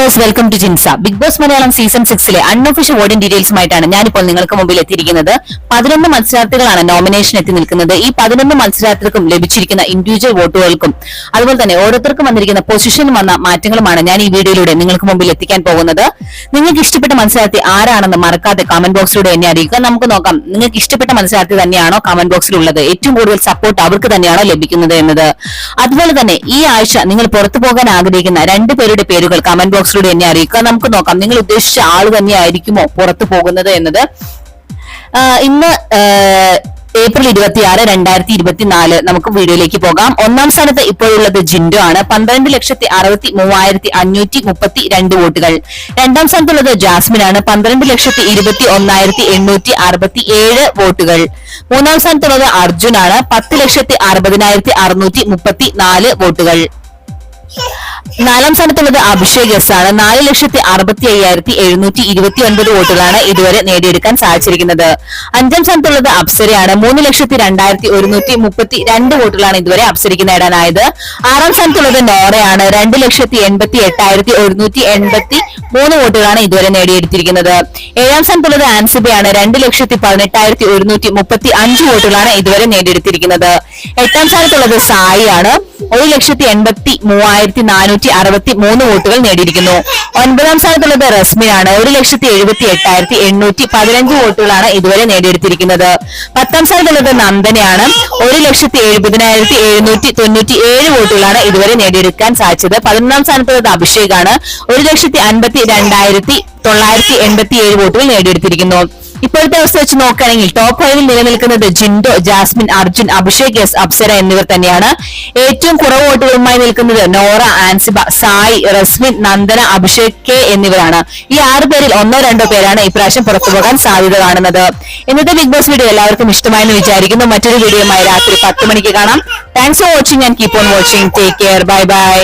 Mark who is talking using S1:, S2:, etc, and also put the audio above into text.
S1: Viewers, welcome to Jinsa. Bigg Boss Malayalam season 6 unofficial voting ഡീറ്റെയിൽസുമായിട്ടാണ് ഞാനിപ്പോൾ നിങ്ങൾക്ക് മുമ്പിൽ എത്തിയിരിക്കുന്നത്. 11 മത്സരാർത്ഥികളാണ് നോമിനേഷൻ എത്തി നിൽക്കുന്നത്. ഈ 11 മത്സരാർത്ഥികൾക്കും ലഭിച്ചിരിക്കുന്ന ഇൻഡിവിജ്വൽ വോട്ടുകൾക്കും അതുപോലെ തന്നെ ഓരോരുത്തർക്കും വന്നിരിക്കുന്ന പൊസിഷനിൽ വന്ന മാറ്റങ്ങളുമാണ് ഞാൻ ഈ വീഡിയോയിലൂടെ നിങ്ങൾക്ക് മുമ്പിൽ എത്തിക്കാൻ പോകുന്നത്. നിങ്ങൾക്ക് ഇഷ്ടപ്പെട്ട മത്സരാർത്ഥി ആരാണെന്ന് മറക്കാതെ കമന്റ് ബോക്സിലൂടെ എന്നെ അറിയിക്കുക. നമുക്ക് നോക്കാം, നിങ്ങൾക്ക് ഇഷ്ടപ്പെട്ട മത്സരാർത്ഥി തന്നെയാണോ കമന്റ് ബോക്സിലുള്ളത്, ഏറ്റവും കൂടുതൽ സപ്പോർട്ട് അവർക്ക് തന്നെയാണോ ലഭിക്കുന്നത് എന്നത്. അതുപോലെ തന്നെ ഈ ആഴ്ച നിങ്ങൾ പുറത്തു പോകാൻ ആഗ്രഹിക്കുന്ന 2 പേരുടെ പേരുകൾ കമന്റ് ബോക്സിലൂടെ എന്നെ അറിയിക്കുക. നമുക്ക് നോക്കാം, നിങ്ങൾ ഉദ്ദേശിച്ച ആള് തന്നെയായിരിക്കുമോ പുറത്തു പോകുന്നത് എന്നത്. ഇന്ന് ഏപ്രിൽ 26, 2024 നമുക്ക് വീഡിയോയിലേക്ക് പോകാം. 1ാം സ്ഥാനത്ത് ഇപ്പോഴുള്ളത് ജിൻഡോ ആണ്. 12,63,532 വോട്ടുകൾ. 2ാം സ്ഥാനത്തുള്ളത് ജാസ്മിൻ ആണ്. 12,21,867 വോട്ടുകൾ. 3ാം സ്ഥാനത്തുള്ളത് അർജുൻ ആണ്. 10,60,634 വോട്ടുകൾ. 4ാം സ്ഥാനത്തുള്ളത് അഭിഷേക് എസ് ആണ്. 4,65,729 വോട്ടുകളാണ് ഇതുവരെ നേടിയെടുക്കാൻ സാധിച്ചിരിക്കുന്നത്. 5ാം സ്ഥാനത്തുള്ളത് അപ്സരയാണ്. 3,02,132 വോട്ടുകളാണ് ഇതുവരെ അപ്സരയ്ക്ക് നേടാനായത്. 6ാം സ്ഥാനത്തുള്ളത് നോറയാണ്. 2,88,183 വോട്ടുകളാണ് ഇതുവരെ നേടിയെടുത്തിരിക്കുന്നത്. 7ാം സ്ഥാനത്തുള്ളത് ആൻസിബയാണ്. 2,18,135 വോട്ടുകളാണ് ഇതുവരെ നേടിയെടുത്തിരിക്കുന്നത്. 8ാം സ്ഥാനത്തുള്ളത് സായി ആണ്. 1,83,463 വോട്ടുകൾ നേടിയിരിക്കുന്നു. 9ാം സ്ഥാനത്തുള്ളത് റസ്മിനാണ്. 1,78,815 വോട്ടുകളാണ് ഇതുവരെ നേടിയെടുത്തിരിക്കുന്നത്. 10ാം സ്ഥാനത്തുള്ളത് നന്ദനയാണ്. 1,70,797 വോട്ടുകളാണ് ഇതുവരെ നേടിയെടുക്കാൻ സാധിച്ചത്. 11ാം സ്ഥാനത്തുള്ളത് അഭിഷേകാണ്. 1,52,987 വോട്ടുകൾ നേടിയെടുത്തിരിക്കുന്നു. ഇപ്പോഴത്തെ അവസ്ഥ വെച്ച് നോക്കുകയാണെങ്കിൽ ടോപ്പ് 5 നിലനിൽക്കുന്നത് ജിൻഡോ, ജാസ്മിൻ, അർജുൻ, അഭിഷേക് എസ്, അപ്സര എന്നിവർ തന്നെയാണ്. ഏറ്റവും കുറവ് വോട്ടുകളുമായി നിൽക്കുന്നത് നോറ, ആൻസിബ, സായി, റസ്മിൻ, നന്ദന, അഭിഷേക് കെ എന്നിവരാണ്. ഈ 6 പേരിൽ 1-2 പേരാണ് ഇപ്രാവശ്യം പുറത്തുപോകാൻ സാധ്യത കാണുന്നത്. ഇന്നത്തെ ബിഗ് ബോസ് വീഡിയോ എല്ലാവർക്കും ഇഷ്ടമായെന്ന് വിചാരിക്കുന്നു. മറ്റൊരു വീഡിയോയുമായി രാത്രി 10 മണിക്ക് കാണാം. Thanks for watching and keep on watching. Take care. Bye bye.